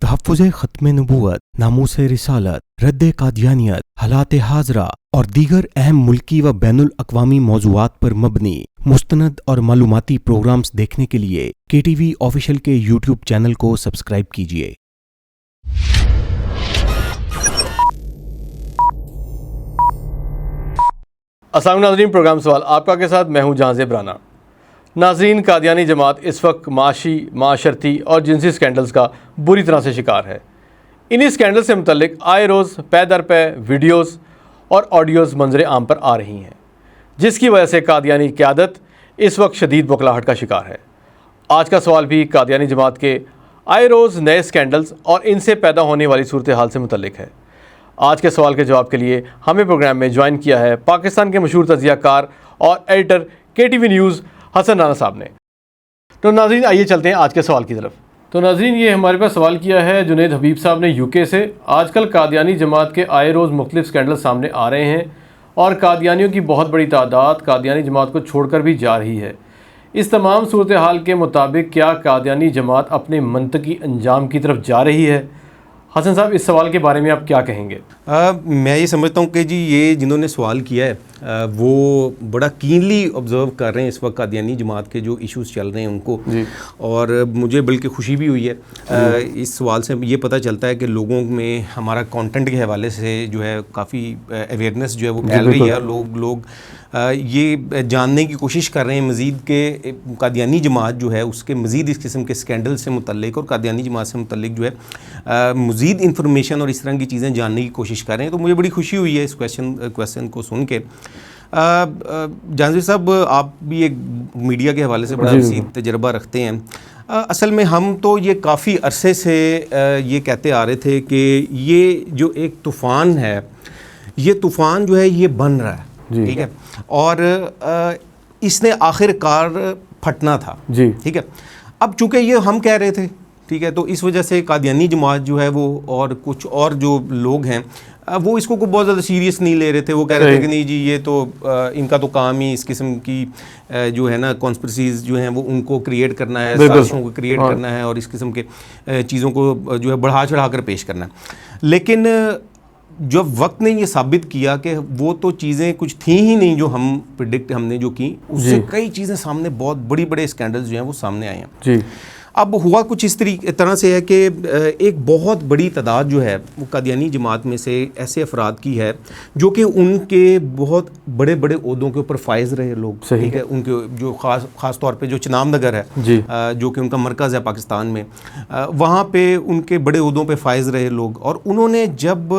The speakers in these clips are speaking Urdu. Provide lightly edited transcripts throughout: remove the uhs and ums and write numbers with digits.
تحفظ ختم نبوت، ناموس رسالت، رد قادیانیت، حالات حاضرہ اور دیگر اہم ملکی و بین الاقوامی موضوعات پر مبنی مستند اور معلوماتی پروگرامز دیکھنے کے لیے کے ٹی وی آفیشیل کے یوٹیوب چینل کو سبسکرائب کیجیے۔ السلام ناظرین، پروگرام سوال آپ کا کے ساتھ میں ہوں جہاں زیب رانا۔ ناظرین، قادیانی جماعت اس وقت معاشی، معاشرتی اور جنسی سکینڈلز کا بری طرح سے شکار ہے۔ انہی سکینڈل سے متعلق آئے روز پے در پے ویڈیوز اور آڈیوز منظر عام پر آ رہی ہیں، جس کی وجہ سے قادیانی قیادت اس وقت شدید بوکھلاہٹ کا شکار ہے۔ آج کا سوال بھی قادیانی جماعت کے آئے روز نئے سکینڈلز اور ان سے پیدا ہونے والی صورتحال سے متعلق ہے۔ آج کے سوال کے جواب کے لیے ہمیں پروگرام میں جوائن کیا ہے پاکستان کے مشہور تجزیہ کار اور ایڈیٹر کے ٹی وی نیوز حسن رانا صاحب نے۔ تو ناظرین، آئیے چلتے ہیں آج کے سوال کی طرف۔ تو ناظرین، یہ ہمارے پاس سوال کیا ہے جنید حبیب صاحب نے یو کے سے۔ آج کل قادیانی جماعت کے آئے روز مختلف سکینڈل سامنے آ رہے ہیں اور قادیانیوں کی بہت بڑی تعداد قادیانی جماعت کو چھوڑ کر بھی جا رہی ہے۔ اس تمام صورتحال کے مطابق کیا قادیانی جماعت اپنے منطقی انجام کی طرف جا رہی ہے؟ حسن صاحب، اس سوال کے بارے میں آپ کیا کہیں گے؟ میں یہ سمجھتا ہوں کہ جی یہ جنہوں نے سوال کیا ہے وہ بڑا کینلی آبزرو کر رہے ہیں اس وقت قادیانی جماعت کے جو ایشوز چل رہے ہیں ان کو جی۔ اور مجھے بلکہ خوشی بھی ہوئی ہے اس سوال سے۔ یہ پتہ چلتا ہے کہ لوگوں میں ہمارا کانٹینٹ کے حوالے سے جو ہے کافی اویئرنیس جو ہے وہ پھیل رہی ہے۔ لوگ یہ جاننے کی کوشش کر رہے ہیں مزید کہ قادیانی جماعت جو ہے اس کے مزید اس قسم کے سکینڈل سے متعلق اور قادیانی جماعت سے متعلق جو ہے مزید انفارمیشن اور اس طرح کی چیزیں جاننے کی کوشش کر رہے ہیں۔ تو مجھے بڑی خوشی ہوئی ہے اس کویسچن کو سن کے۔ جہانگیر صاحب، آپ بھی ایک میڈیا کے حوالے سے بڑا وسیع تجربہ رکھتے ہیں۔ اصل میں ہم تو یہ کافی عرصے سے یہ کہتے آ رہے تھے کہ یہ جو ایک طوفان ہے، یہ طوفان جو ہے یہ بن رہا ہے، ٹھیک ہے، اور اس نے آخر کار پھٹنا تھا، جی ٹھیک ہے۔ اب چونکہ یہ ہم کہہ رہے تھے، ٹھیک ہے، تو اس وجہ سے قادیانی جماعت جو ہے وہ اور کچھ اور جو لوگ ہیں وہ اس کو بہت زیادہ سیریس نہیں لے رہے تھے۔ وہ کہہ رہے تھے کہ نہیں جی یہ تو ان کا تو کام ہی اس قسم کی جو ہے نا کانسپریسیز جو ہیں وہ ان کو کریٹ کرنا ہے، سازشوں کو کریٹ کرنا ہے اور اس قسم کے چیزوں کو جو ہے بڑھا چڑھا کر پیش کرنا ہے۔ لیکن جب وقت نے یہ ثابت کیا کہ وہ تو چیزیں کچھ تھیں ہی نہیں جو ہم نے جو کی، اس سے کئی چیزیں سامنے بہت بڑے اسکینڈلز جو ہیں وہ سامنے آئے ہیں جی۔ اب ہوا کچھ اس طرح سے ہے کہ ایک بہت بڑی تعداد جو ہے وہ قادیانی جماعت میں سے ایسے افراد کی ہے جو کہ ان کے بہت بڑے عہدوں کے اوپر فائز رہے لوگ، ٹھیک ہے، ان کے جو خاص طور پہ جو چنام نگر ہے جی، جو کہ ان کا مرکز ہے پاکستان میں، وہاں پہ ان کے بڑے عہدوں پہ فائز رہے لوگ، اور انہوں نے جب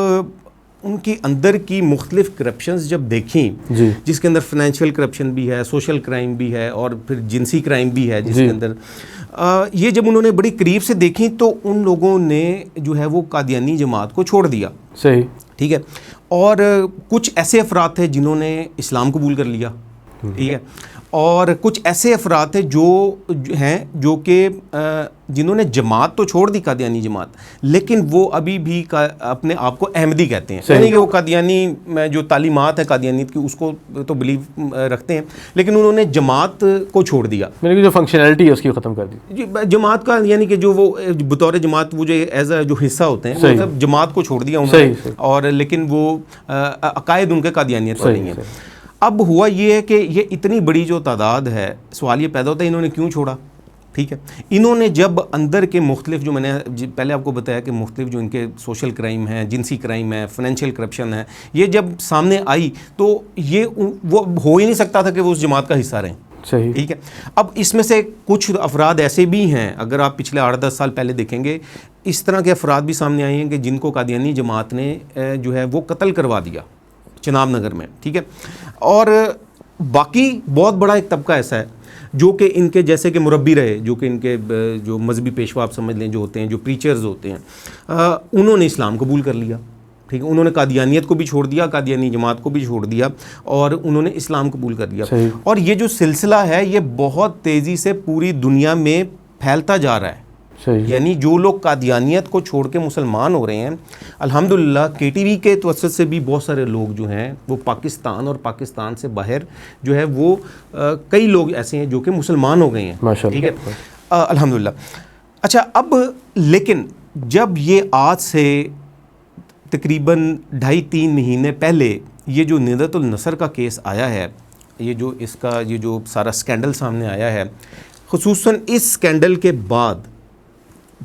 ان کی اندر کی مختلف کرپشنز جب دیکھیں جی، جس کے اندر فنینشیل کرپشن بھی ہے، سوشل کرائم بھی ہے اور پھر جنسی کرائم بھی ہے جس کے اندر یہ جب انہوں نے بڑی قریب سے دیکھیں تو ان لوگوں نے جو ہے وہ قادیانی جماعت کو چھوڑ دیا، صحیح، ٹھیک ہے۔ اور کچھ ایسے افراد تھے جنہوں نے اسلام قبول کر لیا، ٹھیک ہے، اور کچھ ایسے افراد تھے جو کہ جنہوں نے جماعت تو چھوڑ دی قادیانی جماعت، لیکن وہ ابھی بھی اپنے آپ کو احمدی کہتے ہیں، یعنی کہ وہ قادیانی میں جو تعلیمات ہے قادیانیت کی اس کو تو بلیو رکھتے ہیں، لیکن انہوں نے جماعت کو چھوڑ دیا، یعنی جو فنکشنلٹی ہے اس کی ختم کر دی جماعت کا، یعنی کہ جو وہ بطور جماعت وہ جو ایز اے جو حصہ ہوتے ہیں مطلب جماعت کو چھوڑ دیا انہوں نے، اور لیکن وہ عقائد ان کے قادیانیت پر نہیں ہیں۔ اب ہوا یہ ہے کہ یہ اتنی بڑی جو تعداد ہے، سوال یہ پیدا ہوتا ہے انہوں نے کیوں چھوڑا، ٹھیک ہے۔ انہوں نے جب اندر کے مختلف جو میں نے پہلے آپ کو بتایا کہ مختلف جو ان کے سوشل کرائم ہیں، جنسی کرائم ہے، فنینشیل کرپشن ہے، یہ جب سامنے آئی تو یہ وہ ہو ہی نہیں سکتا تھا کہ وہ اس جماعت کا حصہ رہیں، صحیح، ٹھیک ہے۔ اب اس میں سے کچھ افراد ایسے بھی ہیں، اگر آپ پچھلے 8-10 سال پہلے دیکھیں گے، اس طرح کے افراد بھی سامنے آئے ہیں کہ جن کو قادیانی جماعت نے جو ہے وہ قتل کروا دیا چناب نگر میں، ٹھیک ہے۔ اور باقی بہت بڑا ایک طبقہ ایسا ہے جو کہ ان کے جیسے کہ مربی رہے، جو کہ ان کے جو مذہبی پیشوا آپ سمجھ لیں جو ہوتے ہیں، جو پریچرز ہوتے ہیں، انہوں نے اسلام قبول کر لیا، ٹھیک ہے، انہوں نے قادیانیت کو بھی چھوڑ دیا، قادیانی جماعت کو بھی چھوڑ دیا اور انہوں نے اسلام قبول کر لیا، اور یہ جو سلسلہ ہے یہ بہت تیزی سے پوری دنیا میں پھیلتا جا رہا ہے، یعنی جو لوگ قادیانیت کو چھوڑ کے مسلمان ہو رہے ہیں، الحمدللہ کے ٹی وی کے توسط سے بھی بہت سارے لوگ جو ہیں وہ پاکستان اور پاکستان سے باہر جو ہے وہ کئی لوگ ایسے ہیں جو کہ مسلمان ہو گئے ہیں، ٹھیک ہے، الحمدللہ۔ اچھا، اب لیکن جب یہ آج سے تقریباً 2.5-3 مہینے پہلے یہ جو ندرت النصر کا کیس آیا ہے، یہ جو سارا سکینڈل سامنے آیا ہے، خصوصاً اس سکینڈل کے بعد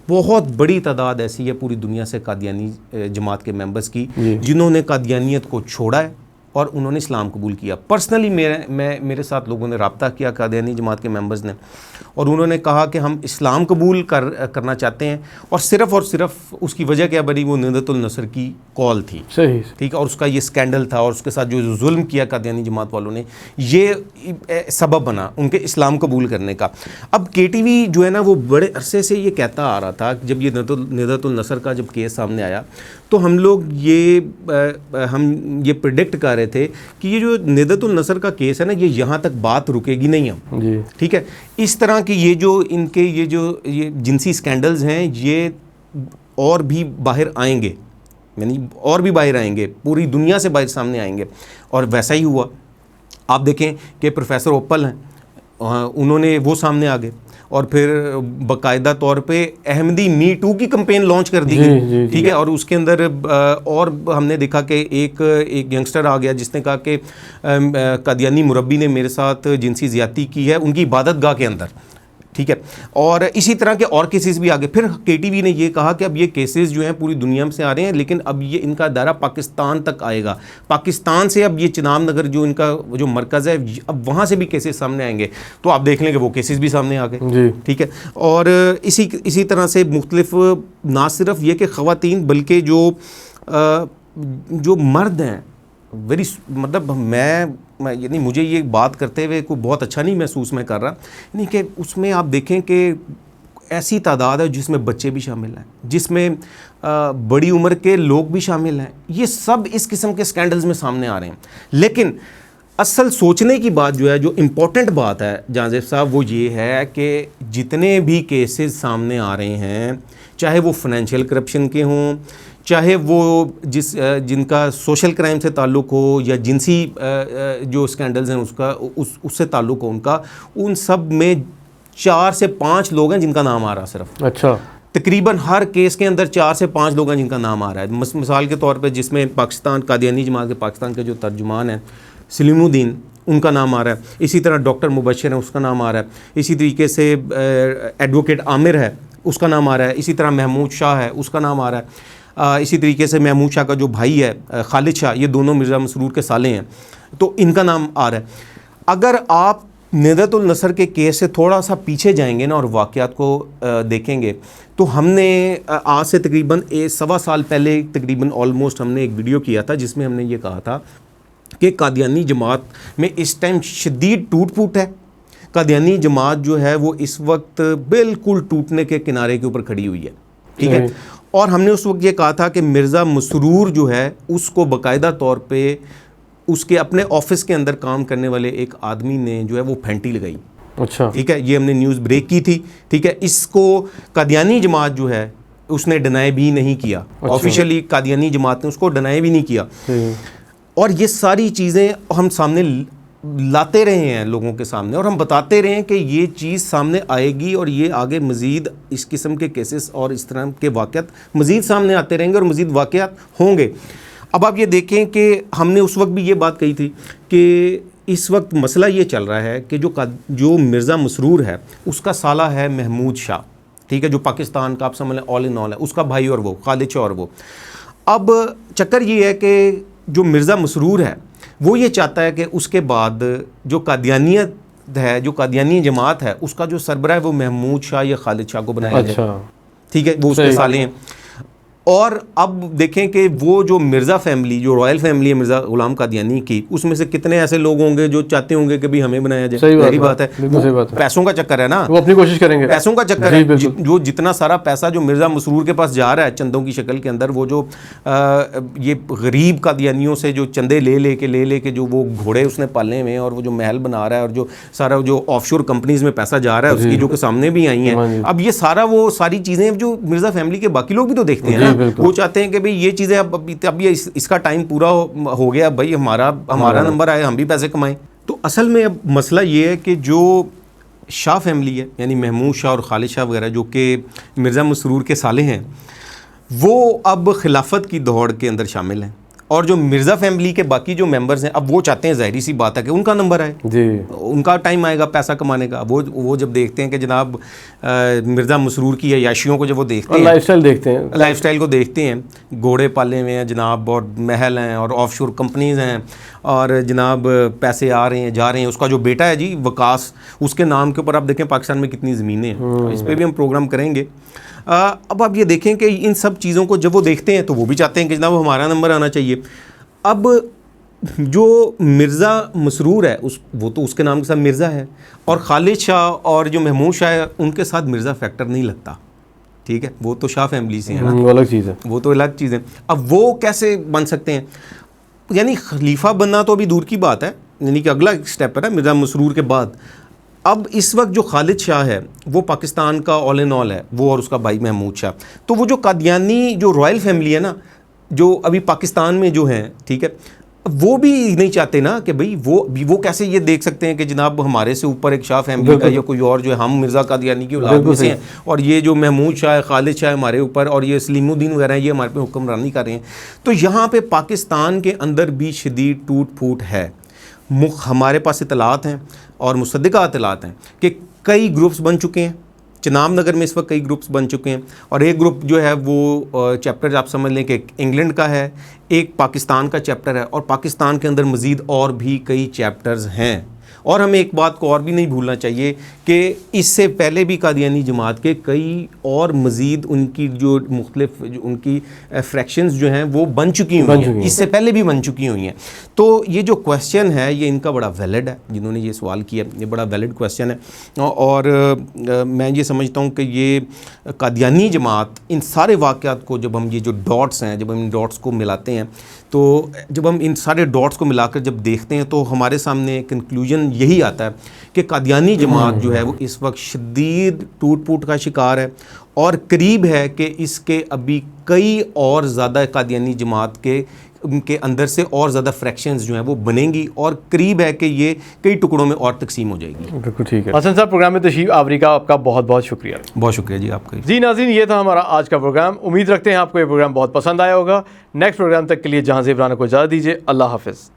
بہت بڑی تعداد ایسی ہے پوری دنیا سے قادیانی جماعت کے ممبرز کی جنہوں نے قادیانیت کو چھوڑا ہے اور انہوں نے اسلام قبول کیا. پرسنلی میرے ساتھ لوگوں نے رابطہ کیا قادیانی جماعت کے ممبرز نے، اور انہوں نے کہا کہ ہم اسلام قبول کرنا چاہتے ہیں، اور صرف اس کی وجہ کیا بنی، وہ ندرت النصر کی کال تھی. صحیح. ٹھیک ہے، اور اس کا یہ سکینڈل تھا، اور اس کے ساتھ جو ظلم کیا قادیانی جماعت والوں نے، یہ سبب بنا ان کے اسلام قبول کرنے کا. اب کے ٹی وی جو ہے نا وہ بڑے عرصے سے یہ کہتا آ رہا تھا، جب یہ ندرت النصر کا جب کیس سامنے آیا تو ہم لوگ یہ پریڈکٹ کر رہے تھے کہ یہ جو ندرت النصر کا کیس ہے نا، یہ یہاں تک بات رکے گی نہیں اب. جی ٹھیک ہے، اس طرح کی یہ جنسی سکینڈلز ہیں، یہ اور بھی باہر آئیں گے، یعنی اور بھی باہر آئیں گے، پوری دنیا سے باہر سامنے آئیں گے. اور ویسا ہی ہوا. آپ دیکھیں کہ پروفیسر اوپل ہیں، انہوں نے وہ سامنے آ گے، اور پھر باقاعدہ طور پہ احمدی می ٹو کی کمپین لانچ کر دی گئی. ٹھیک ہے، اور اس کے اندر اور ہم نے دیکھا کہ ایک ینگسٹر آ گیا جس نے کہا کہ قادیانی مربی نے میرے ساتھ جنسی زیادتی کی ہے ان کی عبادت گاہ کے اندر. ٹھیک ہے، اور اسی طرح کے اور کیسز بھی آگے. پھر کے ٹی وی نے یہ کہا کہ اب یہ کیسز جو ہیں پوری دنیا میں سے آ رہے ہیں، لیکن اب یہ ان کا دائرہ پاکستان تک آئے گا. پاکستان سے اب یہ چنام نگر جو ان کا جو مرکز ہے، اب وہاں سے بھی کیسز سامنے آئیں گے. تو آپ دیکھ لیں کہ وہ کیسز بھی سامنے آ گئے. ٹھیک ہے، اور اسی طرح سے مختلف، نہ صرف یہ کہ خواتین بلکہ جو مرد ہیں، مطلب یعنی مجھے یہ بات کرتے ہوئے کوئی بہت اچھا نہیں محسوس میں کر رہا، یعنی کہ اس میں آپ دیکھیں کہ ایسی تعداد ہے جس میں بچے بھی شامل ہیں، جس میں بڑی عمر کے لوگ بھی شامل ہیں. یہ سب اس قسم کے سکینڈلز میں سامنے آ رہے ہیں. لیکن اصل سوچنے کی بات جو ہے، جو امپورٹنٹ بات ہے جہاں زیب صاحب، وہ یہ ہے کہ جتنے بھی کیسز سامنے آ رہے ہیں، چاہے وہ فنینشیل کرپشن کے ہوں، چاہے وہ جن کا سوشل کرائم سے تعلق ہو، یا جنسی جو سکینڈلز ہیں اس سے تعلق ہو ان کا، ان سب میں 4 سے 5 لوگ ہیں جن کا نام آ رہا صرف. اچھا. تقریباً ہر کیس کے اندر 4 سے 5 لوگ ہیں جن کا نام آ رہا ہے. مثال کے طور پہ جس میں پاکستان قادیانی جماعت کے پاکستان کے جو ترجمان ہیں سلیم الدین، ان کا نام آ رہا ہے. اسی طرح ڈاکٹر مبشر ہیں، اس کا نام آ رہا ہے. اسی طریقے سے ایڈوکیٹ عامر ہے، اس کا نام آ رہا ہے. اسی طرح محمود شاہ ہے، اس کا نام آ رہا ہے. اسی طریقے سے محمود شاہ کا جو بھائی ہے خالد شاہ، یہ دونوں مرزا مسرور کے سالے ہیں، تو ان کا نام آ رہا ہے. اگر آپ ندرت النصر کے کیس سے تھوڑا سا پیچھے جائیں گے نا اور واقعات کو دیکھیں گے، تو ہم نے آج سے تقریباً 1.25 سال پہلے تقریباً آلموسٹ ہم نے ایک ویڈیو کیا تھا جس میں ہم نے یہ کہا تھا کہ قادیانی جماعت میں اس ٹائم شدید ٹوٹ پھوٹ ہے. قادیانی جماعت جو ہے وہ اس وقت بالکل ٹوٹنے کے کنارے کے اوپر کھڑی ہوئی ہے. ٹھیک ہے، اور ہم نے اس وقت یہ کہا تھا کہ مرزا مسرور جو ہے اس کو باقاعدہ طور پہ اس کے اپنے آفس کے اندر کام کرنے والے ایک آدمی نے جو ہے وہ پھینٹی لگائی. اچھا. ٹھیک ہے، یہ ہم نے نیوز بریک کی تھی. ٹھیک ہے، اس کو قادیانی جماعت جو ہے اس نے ڈینائی بھی نہیں کیا. آفیشیلی قادیانی جماعت نے اس کو ڈینائی بھی نہیں کیا. اور یہ ساری چیزیں ہم سامنے لاتے رہے ہیں لوگوں کے سامنے، اور ہم بتاتے رہے ہیں کہ یہ چیز سامنے آئے گی، اور یہ آگے مزید اس قسم کے کیسز اور اس طرح کے واقعات مزید سامنے آتے رہیں گے، اور مزید واقعات ہوں گے. اب آپ یہ دیکھیں کہ ہم نے اس وقت بھی یہ بات کہی تھی کہ اس وقت مسئلہ یہ چل رہا ہے کہ جو مرزا مسرور ہے اس کا سالہ ہے محمود شاہ. ٹھیک ہے، جو پاکستان کا آپ سمجھ لیں آل ان آل ہے، اس کا بھائی اور وہ خالد شاہ. اور وہ اب چکر یہ ہے کہ جو مرزا مسرور ہے وہ یہ چاہتا ہے کہ اس کے بعد جو قادیانیت ہے، جو قادیانی جماعت ہے، اس کا جو سربراہ ہے وہ محمود شاہ یا خالد شاہ کو بنایا جائے. ٹھیک ہے، وہ اس کے سالے ہیں. اور اب دیکھیں کہ وہ جو مرزا فیملی، جو رائل فیملی ہے مرزا غلام قادیانی کی، اس میں سے کتنے ایسے لوگ ہوں گے جو چاہتے ہوں گے کہ بھی ہمیں بنایا جائے. صحیح بات ہے، پیسوں کا چکر ہے نا، وہ اپنی کوشش کریں گے. پیسوں کا چکر ہے. جو جتنا سارا پیسہ جو مرزا مسرور کے پاس جا رہا ہے چندوں کی شکل کے اندر، وہ جو یہ غریب قادیانیوں سے جو چندے لے کے جو وہ گھوڑے اس نے پالے ہوئے ہیں، اور وہ جو محل بنا رہا ہے، اور جو سارا جو آف شور کمپنیز میں پیسہ جا رہا ہے اس کی، جو کہ سامنے بھی آئی ہیں. اب یہ ساری چیزیں جو مرزا فیملی کے باقی لوگ بھی تو دیکھتے ہیں، وہ چاہتے ہیں کہ بھئی یہ چیزیں اب یہ اس کا ٹائم پورا ہو گیا، بھئی ہمارا نمبر آئے، ہم بھی پیسے کمائیں. تو اصل میں اب مسئلہ یہ ہے کہ جو شاہ فیملی ہے، یعنی محمود شاہ اور خالد شاہ وغیرہ، جو کہ مرزا مسرور کے سالے ہیں، وہ اب خلافت کی دوڑ کے اندر شامل ہیں، اور جو مرزا فیملی کے باقی جو ممبرز ہیں اب وہ چاہتے ہیں ظاہری سی بات ہے کہ ان کا نمبر آئے، جی ان کا ٹائم آئے گا پیسہ کمانے کا. وہ جب دیکھتے ہیں کہ جناب مرزا مسرور کی عیاشیوں کو جب وہ دیکھتے ہیں، لائف سٹائل دیکھتے ہیں، لائف سٹائل کو دیکھتے ہیں، گھوڑے پالے ہوئے ہیں جناب، اور محل ہیں اور آف شور کمپنیز ہیں، اور جناب پیسے آ رہے ہیں جا رہے ہیں. اس کا جو بیٹا ہے جی وکاس، اس کے نام کے اوپر آپ دیکھیں پاکستان میں کتنی زمینیں ہیں، اس پہ بھی ہم پروگرام کریں گے. اب آپ یہ دیکھیں کہ ان سب چیزوں کو جب وہ دیکھتے ہیں تو وہ بھی چاہتے ہیں کہ جناب ہمارا نمبر آنا چاہیے. اب جو مرزا مسرور ہے وہ تو اس کے نام کے ساتھ مرزا ہے، اور خالد شاہ اور جو محمود شاہ ہے ان کے ساتھ مرزا فیکٹر نہیں لگتا، ٹھیک ہے، وہ تو شاہ فیملی سے ہیں نا، وہ الگ چیز ہے، وہ تو الگ چیز ہے. اب وہ کیسے بن سکتے ہیں؟ یعنی خلیفہ بننا تو ابھی دور کی بات ہے، یعنی کہ اگلا اسٹیپ ہے نا مرزا مسرور کے بعد. اب اس وقت جو خالد شاہ ہے وہ پاکستان کا آل ان آل ہے، وہ اور اس کا بھائی محمود شاہ. تو وہ جو قادیانی جو رائل فیملی ہے نا، جو ابھی پاکستان میں جو ہیں، ٹھیک ہے، وہ بھی نہیں چاہتے نا کہ بھئی وہ کیسے یہ دیکھ سکتے ہیں کہ جناب ہمارے سے اوپر ایک شاہ فیملی کا یا کوئی اور جو ہے، ہم مرزا قادیانی کی اولاد میں سے ہیں، اور یہ جو محمود شاہ خالد شاہ ہمارے اوپر، اور یہ سلیم الدین وغیرہ ہیں، یہ ہمارے پہ حکمرانی کر رہے ہیں. تو یہاں پہ پاکستان کے اندر بھی شدید ٹوٹ پھوٹ ہے. ہمارے پاس اطلاعات ہیں اور مصدقہ اطلاعات ہیں کہ کئی گروپس بن چکے ہیں. چناب نگر میں اس وقت کئی گروپس بن چکے ہیں، اور ایک گروپ جو ہے وہ چیپٹر آپ سمجھ لیں کہ انگلینڈ کا ہے، ایک پاکستان کا چیپٹر ہے، اور پاکستان کے اندر مزید اور بھی کئی چیپٹرز ہیں. اور ہمیں ایک بات کو اور بھی نہیں بھولنا چاہیے کہ اس سے پہلے بھی قادیانی جماعت کے کئی اور مزید ان کی جو مختلف جو ان کی فریکشنز جو ہیں وہ بن چکی ہوئی ہیں، اس سے پہلے بھی بن چکی ہوئی ہیں. تو یہ جو کویسچن ہے یہ ان کا بڑا ویلڈ ہے، جنہوں نے یہ سوال کیا یہ بڑا ویلڈ کویسچن ہے. اور میں یہ سمجھتا ہوں کہ یہ قادیانی جماعت ان سارے واقعات کو جب ہم یہ جو ڈاٹس ہیں، جب ہم ان ڈاٹس کو ملاتے ہیں، تو جب ہم ان سارے ڈاٹس کو ملا کر جب دیکھتے ہیں تو ہمارے سامنے کنکلوژن یہی آتا ہے کہ قادیانی جماعت جو ہے وہ اس وقت شدید ٹوٹ پھوٹ کا شکار ہے، اور قریب ہے کہ اس کے ابھی کئی اور زیادہ قادیانی جماعت کے اندر سے اور زیادہ فریکشنز جو ہیں وہ بنیں گی، اور قریب ہے کہ یہ کئی ٹکڑوں میں اور تقسیم ہو جائے گی. بالکل ٹھیک ہے. حسن صاحب پروگرام میں تشریف آوری کا آپ کا بہت بہت شکریہ. بہت شکریہ جی آپ کا. جی ناظرین، یہ تھا ہمارا آج کا پروگرام. امید رکھتے ہیں آپ کو یہ پروگرام بہت پسند آیا ہوگا. نیکسٹ پروگرام تک کے لیے جہاں زیب رانا کو اجازت دیجیے. اللہ حافظ.